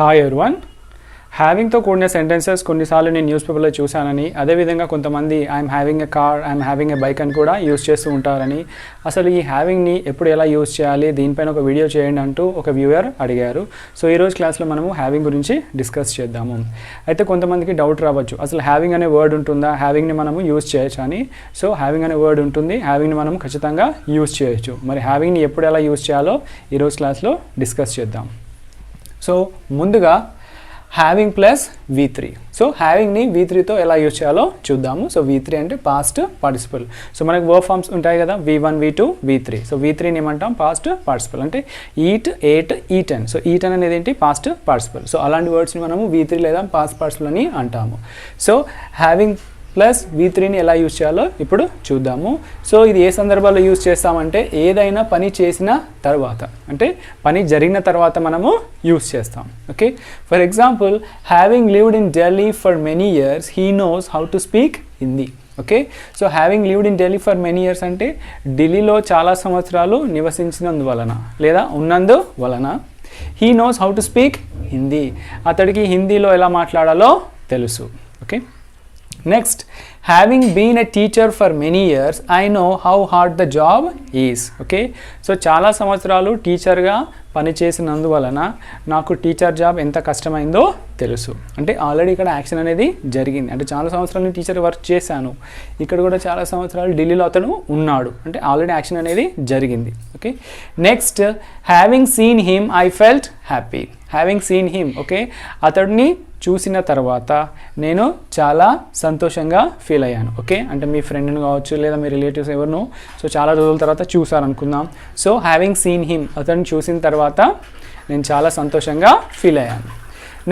Hi everyone. హ్యావింగ్తో కూడిన sentences కొన్నిసార్లు నేను న్యూస్ పేపర్లో చూశానని, అదేవిధంగా కొంతమంది I'm having a car, I'm having a bike అని కూడా యూజ్ చేస్తూ ఉంటారని, అసలు ఈ హ్యావింగ్ని ఎప్పుడు ఎలా యూజ్ చేయాలి, దీనిపైన ఒక వీడియో చేయండి అంటూ ఒక వ్యూవర్ అడిగారు. సో ఈరోజు క్లాస్లో మనము హ్యావింగ్ గురించి డిస్కస్ చేద్దాము. అయితే కొంతమందికి డౌట్ రావచ్చు, అసలు హ్యావింగ్ అనే వర్డ్ ఉంటుందా, హ్యావింగ్ని మనము యూజ్ చేయొచ్చు అని. సో హ్యావింగ్ అనే వర్డ్ ఉంటుంది, హ్యావింగ్ని మనం ఖచ్చితంగా యూజ్ చేయొచ్చు. మరి హ్యావింగ్ని ఎప్పుడు ఎలా యూజ్ చేయాలో ఈరోజు క్లాస్లో డిస్కస్ చేద్దాం. సో ముందుగా హ్యావింగ్ ప్లస్ V3. సో హ్యావింగ్ని V3తో ఎలా యూజ్ చేయాలో చూద్దాము. సో V3 అంటే పాస్ట్ పార్టిసిపల్. సో మనకు వర్బ్ ఫార్మ్స్ ఉంటాయి కదా, V1, V2, V3. సో V3ని ఏమంటాం, పాస్ట్ పార్టిసిపల్. అంటే eat, ate, eaten. So eaten అనేది ఏంటి, పాస్ట్ పార్టిసిపల్. సో అలాంటి వర్డ్స్ని మనము V3 లేదా పాస్ట్ పార్టిసిపల్ అని అంటాము. సో హ్యావింగ్ ప్లస్ V3ని ఎలా యూజ్ చేయాలో ఇప్పుడు చూద్దాము. సో ఇది ఏ సందర్భాల్లో యూజ్ చేస్తామంటే, ఏదైనా పని చేసిన తర్వాత, అంటే పని జరిగిన తర్వాత మనము యూజ్ చేస్తాం. Okay, for example, having lived in Delhi for many years, he knows how to speak Hindi. Okay, so having lived in Delhi for many years అంటే ఢిల్లీలో చాలా సంవత్సరాలు నివసించినందువలన లేదా ఉన్నందువలన he knows how to speak Hindi, అతడికి హిందీలో ఎలా మాట్లాడాలో తెలుసు. Okay, next, having been a teacher for many years, I know how hard the job is. Okay, so చాలా సంవత్సరాలు టీచర్గా పనిచేసినందువలన నాకు టీచర్ జాబ్ ఎంత కష్టమైందో తెలుసు. అంటే ఆల్రెడీ ఇక్కడ యాక్షన్ అనేది జరిగింది. అంటే చాలా సంవత్సరాలు నేను టీచర్ వర్క్ చేశాను, ఇక్కడ కూడా చాలా సంవత్సరాలు ఢిల్లీలో అతను ఉన్నాడు, అంటే ఆల్రెడీ యాక్షన్ అనేది జరిగింది. Okay, next, having seen him I felt happy. Having seen him, okay, అతడిని చూసిన తర్వాత నేను చాలా సంతోషంగా ఫీల్ అయ్యాను. ఓకే, అంటే మీ ఫ్రెండ్ని కావచ్చు లేదా మీ రిలేటివ్స్ ఎవరినో సో చాలా రోజుల తర్వాత చూసారనుకుందాం. సో హ్యావింగ్ సీన్ హిమ్, అతన్ని చూసిన తర్వాత నేను చాలా సంతోషంగా ఫీల్ అయ్యాను.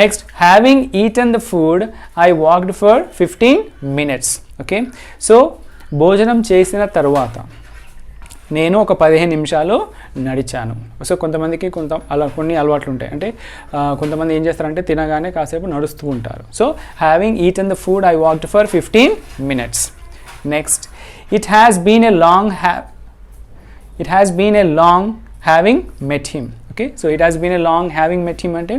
Next, having eaten the food I walked for 15 minutes. Okay, so భోజనం చేసిన తర్వాత నేను ఒక 15 నిమిషాలు నడిచాను. సో కొంతమందికి కొన్ని అలవాట్లు ఉంటాయి. అంటే కొంతమంది ఏం చేస్తారంటే తినగానే కాసేపు నడుస్తూ ఉంటారు. So having eaten the food I walked for 15 minutes. Next, it has been a long having met him. Okay, so it has been a long having met him అంటే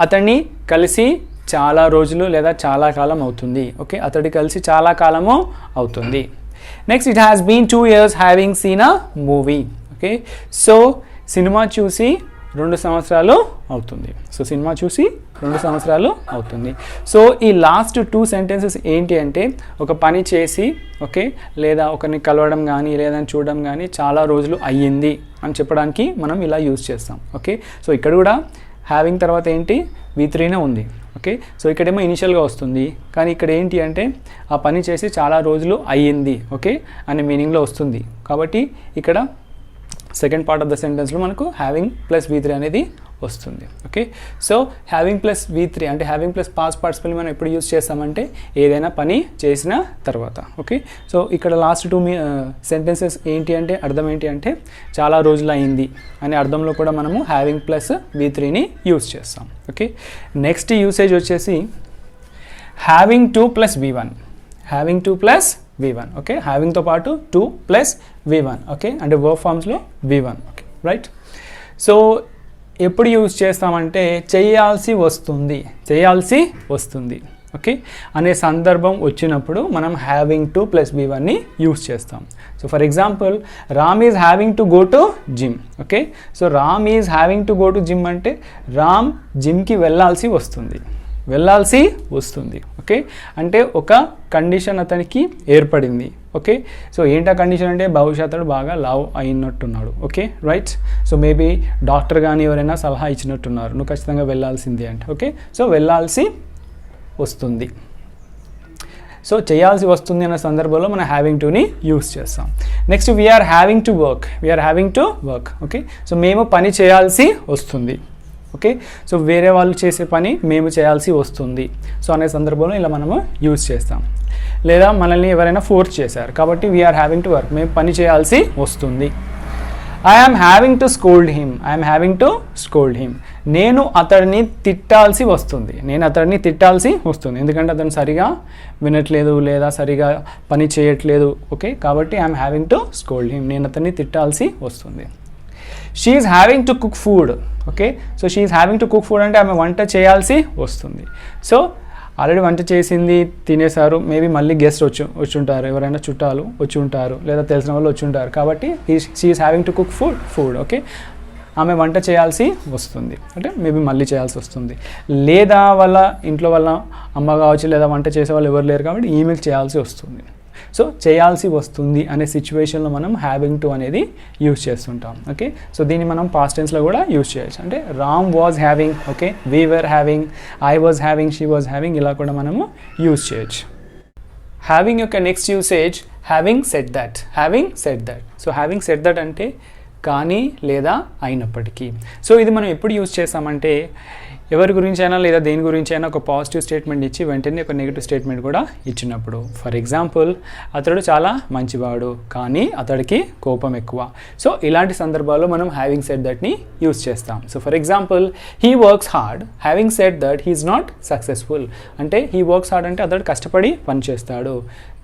అతన్ని కలిసి చాలా రోజులు లేదా చాలా కాలం అవుతుంది. ఓకే, అతడి కలిసి చాలా కాలము అవుతుంది. Next, it has been 2 years having seen a movie. Okay, so సినిమా చూసి 2 సంవత్సరాలు అవుతుంది. సో సినిమా చూసి 2 సంవత్సరాలు అవుతుంది. సో ఈ లాస్ట్ 2 sentences ఏంటి అంటే, ఒక పని చేసి, ఓకే, లేదా ఒకరిని కలవడం కానీ లేదా చూడడం కానీ చాలా రోజులు అయ్యింది అని చెప్పడానికి మనం ఇలా యూజ్ చేస్తాం. ఓకే, సో ఇక్కడ కూడా హ్యావింగ్ తర్వాత ఏంటి, V3నే ఉంది. ఓకే, సో ఇక్కడేమో ఇనిషియల్గా వస్తుంది, కానీ ఇక్కడ ఏంటి అంటే ఆ పని చేసి చాలా రోజులు అయ్యింది, ఓకే, అనే మీనింగ్లో వస్తుంది. కాబట్టి ఇక్కడ సెకండ్ పార్ట్ ఆఫ్ ద సెంటెన్స్లో మనకు హ్యావింగ్ ప్లస్ V3 అనేది వస్తుంది. Okay, so having plus V3 అంటే హ్యావింగ్ ప్లస్ పాస్ట్ పార్టిసిపల్ మనం ఎప్పుడు యూజ్ చేస్తామంటే ఏదైనా పని చేసిన తర్వాత. ఓకే, సో ఇక్కడ లాస్ట్ 2 sentences ఏంటి అంటే అర్థం ఏంటి అంటే చాలా రోజులు అయింది అనే అర్థంలో కూడా మనము హ్యావింగ్ ప్లస్ V3ని యూజ్ చేస్తాం. ఓకే, నెక్స్ట్ యూసేజ్ వచ్చేసి having 2 + V1. Having 2 + V1. Okay, హ్యావింగ్తో పాటు 2 + V1. ఓకే, అంటే వర్బ్ ఫార్మ్స్లో V1. Okay, right. సో ఎప్పుడు యూజ్ చేస్తామంటే చేయాల్సి వస్తుంది ఓకే అనే సందర్భం వచ్చినప్పుడు మనం హ్యావింగ్ 2 + V1ని యూజ్ చేస్తాం. So for example, Ram is having to go to gym. Okay, so Ram is having to go to gym అంటే రామ్ జిమ్కి వెళ్ళాల్సి వస్తుంది. ఓకే, అంటే ఒక కండిషన్ అతనికి ఏర్పడింది. ఓకే, సో ఏంటా కండిషన్ అంటే భవిష్యత్తులో బాగా లావ్ అయినట్టున్నాడు. Okay, right. So maybe doctor కానీ ఎవరైనా సలహా ఇచ్చినట్టున్నారు, నువ్వు ఖచ్చితంగా వెళ్ళాల్సిందే అంటే. ఓకే, సో వెళ్ళాల్సి వస్తుంది. సో చేయాల్సి వస్తుంది అనే సందర్భంలో మనం హ్యావింగ్ 2ని యూజ్ చేస్తాం. Next, we are having to work. Okay, so మేము పని చేయాల్సి వస్తుంది. ఓకే, సో వేరే వాళ్ళు చేసే పని మేము చేయాల్సి వస్తుంది. సో అనే సందర్భంలో ఇలా మనము యూజ్ చేస్తాం. లేదా మనల్ని ఎవరైనా ఫోర్స్ చేశారు కాబట్టి వీఆర్ హ్యావింగ్ టు వర్క్, మేము పని చేయాల్సి వస్తుంది. I'm having to scold him. నేను అతడిని తిట్టాల్సి వస్తుంది. ఎందుకంటే అతను సరిగా వినట్లేదు లేదా సరిగా పని చేయట్లేదు. ఓకే, కాబట్టి I'm having to scold him, నేను అతన్ని తిట్టాల్సి వస్తుంది. She is having to cook food. Okay, so she is having to cook food అంటే ఆమె వంట చేయాల్సి వస్తుంది. సో ఆల్రెడీ వంట చేసింది, తినేశారు, మేబీ మళ్ళీ గెస్ట్ వచ్చి ఉంటారు, ఎవరైనా చుట్టాలు వచ్చి ఉంటారు, లేదా తెలిసిన వాళ్ళు వచ్చి ఉంటారు. కాబట్టి she is having to cook food. Okay, ఆమె వంట చేయాల్సి వస్తుంది అంటే మేబీ మళ్ళీ చేయాల్సి వస్తుంది. లేదా వాళ్ళ ఇంట్లో వాళ్ళ అమ్మ కావచ్చు, లేదా వంట చేసే వాళ్ళు ఎవరు లేరు కాబట్టి ఈమెకి చేయాల్సి వస్తుంది. సో చేయాల్సి వస్తుంది అనే సిచ్యువేషన్లో మనం హ్యావింగ్ టు అనేది యూజ్ చేస్తుంటాం. ఓకే, సో దీన్ని మనం పాస్ట్ టెన్స్లో కూడా యూజ్ చేయొచ్చు. అంటే Ram was having, okay, we were having, I was having, she was having, ఇలా కూడా మనము యూజ్ చేయొచ్చు. హ్యావింగ్ యొక్క next usage having said that. So having said that అంటే కానీ లేదా అయినప్పటికీ. సో ఇది మనం ఎప్పుడు యూజ్ చేస్తామంటే ఎవరి గురించి అయినా లేదా దేని గురించి అయినా ఒక పాజిటివ్ స్టేట్మెంట్ ఇచ్చి వెంటనే ఒక నెగిటివ్ స్టేట్మెంట్ కూడా ఇచ్చినప్పుడు. ఫర్ ఎగ్జాంపుల్, అతడు చాలా మంచివాడు కానీ అతడికి కోపం ఎక్కువ. సో ఇలాంటి సందర్భాల్లో మనం హ్యావింగ్ సెడ్ దట్ని యూజ్ చేస్తాం. So for example, he works hard, having said that he is not successful. అంటే హీ వర్క్స్ హార్డ్ అంటే అతడు కష్టపడి పనిచేస్తాడు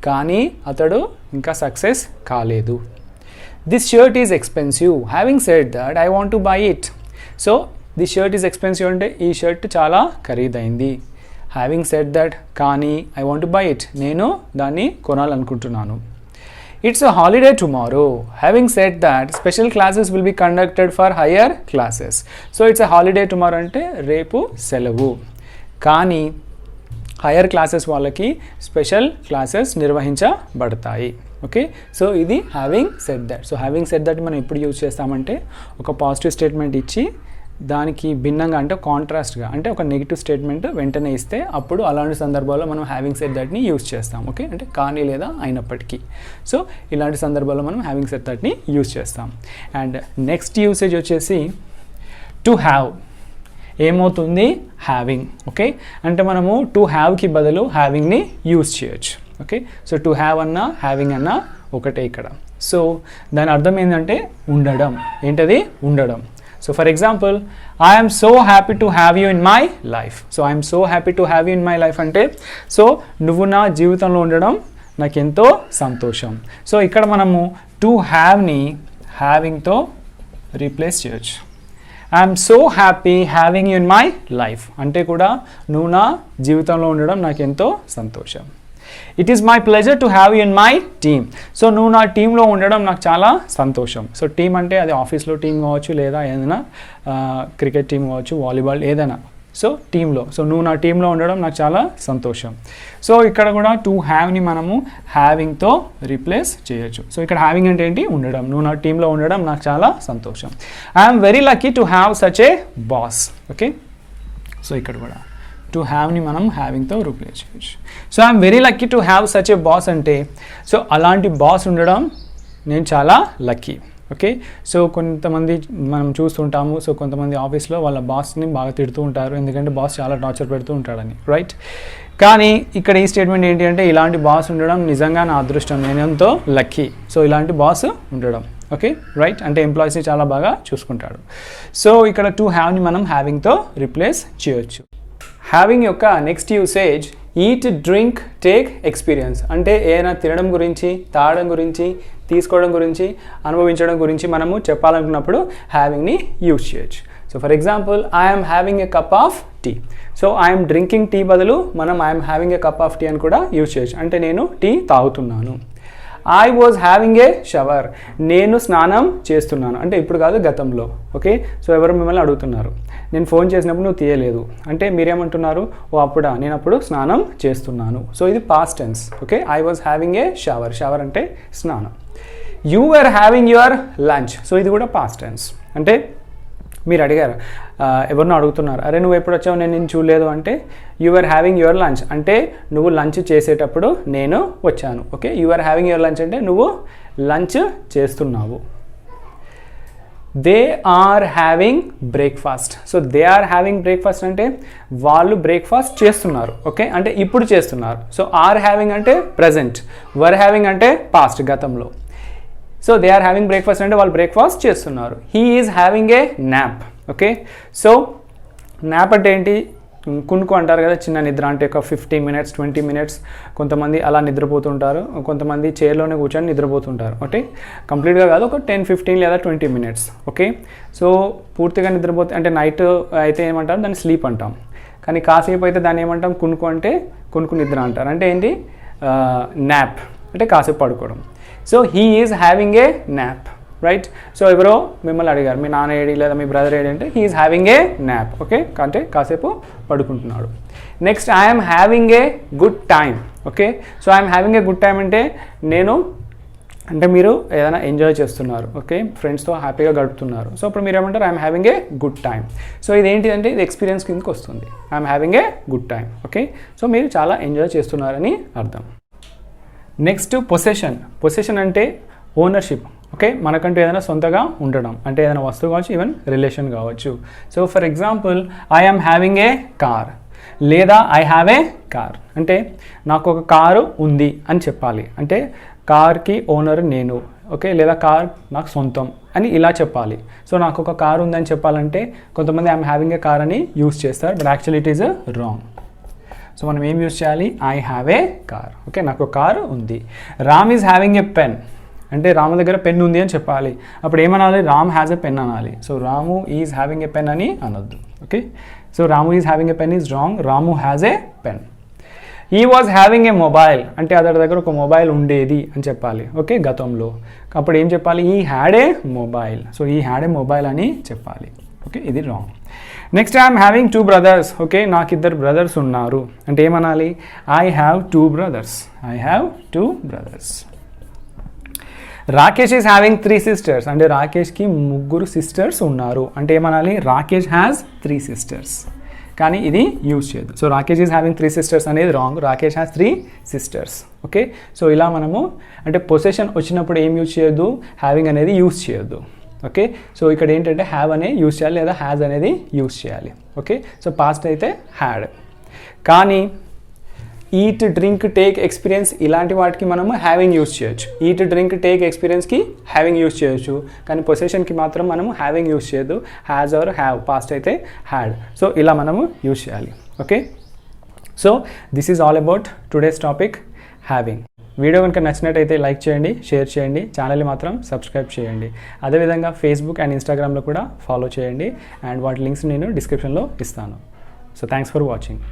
కానీ అతడు ఇంకా సక్సెస్ కాలేదు. This shirt is expensive. Having said that, I want to buy it. So, this shirt is expensive అంటే ఈ షర్ట్ చాలా ఖరీదైంది. Having said that, కానీ I want to buy it. నేను దాన్ని కొనాలనుకుంటున్నాను. It's a holiday tomorrow. Having said that, special classes will be conducted for higher classes. So, it's a holiday tomorrow అంటే రేపు సెలవు. కానీ హైయర్ క్లాసెస్ వాళ్ళకి special classes నిర్వహించబడతాయి. Okay, so ఇది having said that. So having said that మనం ఎప్పుడు use చేస్తామంటే ఒక పాజిటివ్ స్టేట్మెంట్ ఇచ్చి దానికి భిన్నంగా అంటే కాంట్రాస్ట్గా అంటే ఒక నెగిటివ్ స్టేట్మెంట్ వెంటనే ఇస్తే అప్పుడు అలాంటి సందర్భాల్లో మనం హ్యావింగ్ సెడ్ దట్ని యూజ్ చేస్తాం. ఓకే, అంటే కానీ లేదా అయినప్పటికీ. సో ఇలాంటి సందర్భాల్లో మనం హ్యావింగ్ సెడ్ దట్ని యూజ్ చేస్తాం. అండ్ నెక్స్ట్ యూసేజ్ వచ్చేసి టు హ్యావ్. ఏమవుతుంది? హ్యావింగ్. ఓకే, అంటే మనము టు హ్యావ్కి బదులు హ్యావింగ్ని యూజ్ చేయొచ్చు. ఓకే, సో టు హ్యావ్ అన్నా హ్యావింగ్ అన్నా ఒకటే ఇక్కడ. సో దాని అర్థం ఏంటంటే ఉండడం. ఏంటది? ఉండడం. So for example, I'm so happy to have you in my life. So I'm so happy to have you in my life అంటే సో నువ్వు నా జీవితంలో ఉండడం నాకు ఎంతో సంతోషం. సో ఇక్కడ మనము టు హ్యావ్ని హ్యావింగ్తో రీప్లేస్ చేయొచ్చు. I'm so happy having you in my life అంటే కూడా నువ్వు నా జీవితంలో ఉండడం నాకు ఎంతో సంతోషం. It is my pleasure to have you in my team. So నువ్వు నా టీంలో ఉండడం నాకు చాలా సంతోషం. సో టీం అంటే అది ఆఫీస్లో టీం కావచ్చు, లేదా ఏదైనా క్రికెట్ టీం కావచ్చు, వాలీబాల్ ఏదైనా. సో టీంలో, సో నువ్వు నా టీంలో ఉండడం నాకు చాలా సంతోషం. సో ఇక్కడ కూడా టు హ్యావ్ని మనము హ్యావింగ్తో రీప్లేస్ చేయొచ్చు. సో ఇక్కడ హ్యావింగ్ అంటే ఏంటి? ఉండడం. నువ్వు నా టీంలో ఉండడం నాకు చాలా సంతోషం. I'm very lucky to have such a boss. Okay, so ఇక్కడ కూడా టు హ్యావ్ని మనం హ్యావింగ్తో రీప్లేస్ చేయొచ్చు. So I'm very lucky to have such a boss అంటే సో అలాంటి బాస్ ఉండడం నేను చాలా లక్కీ. ఓకే, సో కొంతమంది మనం చూస్తుంటాము. సో కొంతమంది ఆఫీస్లో వాళ్ళ బాస్ని బాగా తిడుతూ ఉంటారు, ఎందుకంటే బాస్ చాలా టార్చర్ పెడుతూ ఉంటాడని, రైట్? కానీ ఇక్కడ ఈ స్టేట్మెంట్ ఏంటి అంటే ఇలాంటి బాస్ ఉండడం నిజంగా నా అదృష్టం, నేను ఎంతో లక్కీ. సో ఇలాంటి బాస్ ఉండడం. ఓకే, రైట్, అంటే ఎంప్లాయీస్ని చాలా బాగా చూసుకుంటాడు. సో ఇక్కడ టు హ్యావ్ని మనం హ్యావింగ్తో రీప్లేస్ చేయొచ్చు. హ్యావింగ్ యొక్క next usage eat, drink, take, experience. అంటే ఏదైనా తినడం గురించి, తాగడం గురించి, తీసుకోవడం గురించి, అనుభవించడం గురించి మనము చెప్పాలనుకున్నప్పుడు హ్యావింగ్ని యూజ్ చేయొచ్చు. So for example, I'm having a cup of tea. So I'm drinking tea బదులు మనం I'm having a cup of tea అని కూడా యూజ్ చేయొచ్చు. అంటే నేను టీ తాగుతున్నాను. I was having a shower. నేను స్నానం చేస్తున్నాను. అంటే ఇప్పుడు కాదు, గతంలో. ఓకే, సో ఎవరు మిమ్మల్ని అడుగుతున్నారు, నేను ఫోన్ చేసినప్పుడు నువ్వు తీయలేదు అంటే మీరేమంటున్నారు? ఓ అప్పుడా, నేను అప్పుడు స్నానం చేస్తున్నాను. సో ఇది past tense. Okay, I was having a shower. Shower అంటే స్నానం. You are having your lunch. So ఇది కూడా పాస్ట్ టెన్స్. అంటే మీరు అడిగారు, ఎవరినో అడుగుతున్నారు, అరే నువ్వు ఎప్పుడు వచ్చావు, నేను చూడలేదు అంటే you are having your lunch అంటే నువ్వు లంచ్ చేసేటప్పుడు నేను వచ్చాను. Okay, you are having your lunch అంటే నువ్వు లంచ్ చేస్తున్నావు. They are having breakfast. So they are having breakfast అంటే వాళ్ళు బ్రేక్ఫాస్ట్ చేస్తున్నారు. ఓకే, అంటే ఇప్పుడు చేస్తున్నారు. సో ఆర్ హ్యావింగ్ అంటే ప్రజెంట్, వర్ హ్యావింగ్ అంటే పాస్ట్, గతంలో. So they are having breakfast అంటే వాళ్ళు బ్రేక్ఫాస్ట్ చేస్తున్నారు. He is having a nap. Okay, so nap అంటే ఏంటి? కునుకు అంటారు కదా, చిన్న నిద్ర అంటే ఒక 15 minutes 20 minutes కొంతమంది అలా నిద్రపోతుంటారు, కొంతమంది చైర్లోనే కూర్చొని నిద్రపోతుంటారు. ఓకే, కంప్లీట్గా కాదు, ఒక 10-15 లేదా 20 minutes. ఓకే, సో పూర్తిగా నిద్రపోతే అంటే నైట్ అయితే ఏమంటారు, దాన్ని స్లీప్ అంటాం. కానీ కాసేపు అయితే దాన్ని ఏమంటాం, కునుకు అంటే కునుకు నిద్ర అంటారు. అంటే ఏంటి, న్యాప్ అంటే కాసేపు పడుకోవడం. So he is having a nap, right. So ఎవరో మిమ్మల్ని అడిగారు, మీ నాన్న ఏడి లేదా మీ బ్రదర్ ఏడి అంటే he is having a nap. Okay, అంటే కాసేపు పడుకుంటున్నాడు. Next, I'm having a good time. Okay, so I'm having a good time అంటే అంటే మీరు ఏదైనా ఎంజాయ్ చేస్తున్నారు. ఓకే, ఫ్రెండ్స్తో హ్యాపీగా గడుపుతున్నారు. సో అప్పుడు మీరు ఏమంటారు, I'm having a good time. So ఇదేంటిదంటే ఇది ఎక్స్పీరియన్స్ కిందకి వస్తుంది, I'm having a good time. Okay, so మీరు చాలా ఎంజాయ్ చేస్తున్నారని అర్థం. నెక్స్ట్, పొసెషన్ అంటే ఓనర్షిప్. ఓకే, మనకంటూ ఏదైనా సొంతగా ఉండడం, అంటే ఏదైనా వస్తువు కావచ్చు, ఈవెన్ రిలేషన్ కావచ్చు. So for example, I am having a car లేదా ఐ హ్యావ్ ఏ కార్ అంటే నాకు ఒక కారు ఉంది అని చెప్పాలి. అంటే కార్కి ఓనర్ నేను. ఓకే, లేదా కార్ నాకు సొంతం అని ఇలా చెప్పాలి. సో నాకు ఒక కారు ఉందని చెప్పాలంటే కొంతమంది ఐఎమ్ హ్యావింగ్ ఏ కార్ అని యూస్ చేస్తారు, but actually it is wrong. So మనం ఏం యూస్ చేయాలి, I have a car. Okay, నాకు ఒక కారు ఉంది. Ram is having a pen అంటే రాము దగ్గర పెన్ ఉంది అని చెప్పాలి. అప్పుడు ఏమనాలి, రామ్ హ్యాజ్ ఎ పెన్ అనాలి. So Ramu is having a pen అని అనొద్దు. Okay, so Ramu is having a pen is wrong, Ramu has a pen. He was having A mobile అంటే అతడి దగ్గర ఒక మొబైల్ ఉండేది అని చెప్పాలి. ఓకే, గతంలో. అప్పుడు ఏం చెప్పాలి, he had a mobile. So he had a mobile అని చెప్పాలి. ఓకే, ఇది wrong. Next, I'm having 2 brothers. Okay, నాకు 2 brothers ఉన్నారు అంటే ఏమనాలి, I have 2 brothers. I have 2 brothers. Rakesh is having 3 sisters అంటే రాకేష్కి 3 sisters ఉన్నారు అంటే ఏమనాలి, రాకేష్ హ్యాస్ 3 sisters. కానీ ఇది యూజ్ చేయదు. So Rakesh is having 3 sisters అనేది wrong, Rakesh has 3 sisters. Okay, so ఇలా మనము అంటే పొసెషన్ వచ్చినప్పుడు ఏం యూజ్ చేయొద్దు, హ్యావింగ్ అనేది యూజ్ చేయొద్దు. ఓకే, సో ఇక్కడ ఏంటంటే హ్యావ్ అనే యూజ్ చేయాలి లేదా హ్యాజ్ అనేది యూజ్ చేయాలి. ఓకే, సో పాస్ట్ అయితే హ్యాడ్. కానీ ఈట్, డ్రింక్, టేక్, ఎక్స్పీరియన్స్ ఇలాంటి వాటికి మనము హ్యావింగ్ యూజ్ చేయొచ్చు. ఈట్, డ్రింక్, టేక్, ఎక్స్పీరియన్స్కి హ్యావింగ్ యూజ్ చేయొచ్చు, కానీ పొసెషన్కి మాత్రం మనము హ్యావింగ్ యూజ్ చేయొద్దు. హ్యాజ్ ఆర్ హ్యావ్, పాస్ట్ అయితే హ్యాడ్. సో ఇలా మనము యూజ్ చేయాలి. Okay, so this is all about today's topic, having. Video కనుక నచ్చినట్టయితే లైక్ చేయండి, షేర్ చేయండి, ఛానల్ని మాత్రం సబ్స్క్రైబ్ చేయండి. అదేవిధంగా ఫేస్బుక్ అండ్ ఇన్స్టాగ్రామ్లో కూడా ఫాలో చేయండి, అండ్ వాటి లింక్స్ నేను డిస్క్రిప్షన్లో ఇస్తాను. So thanks for watching.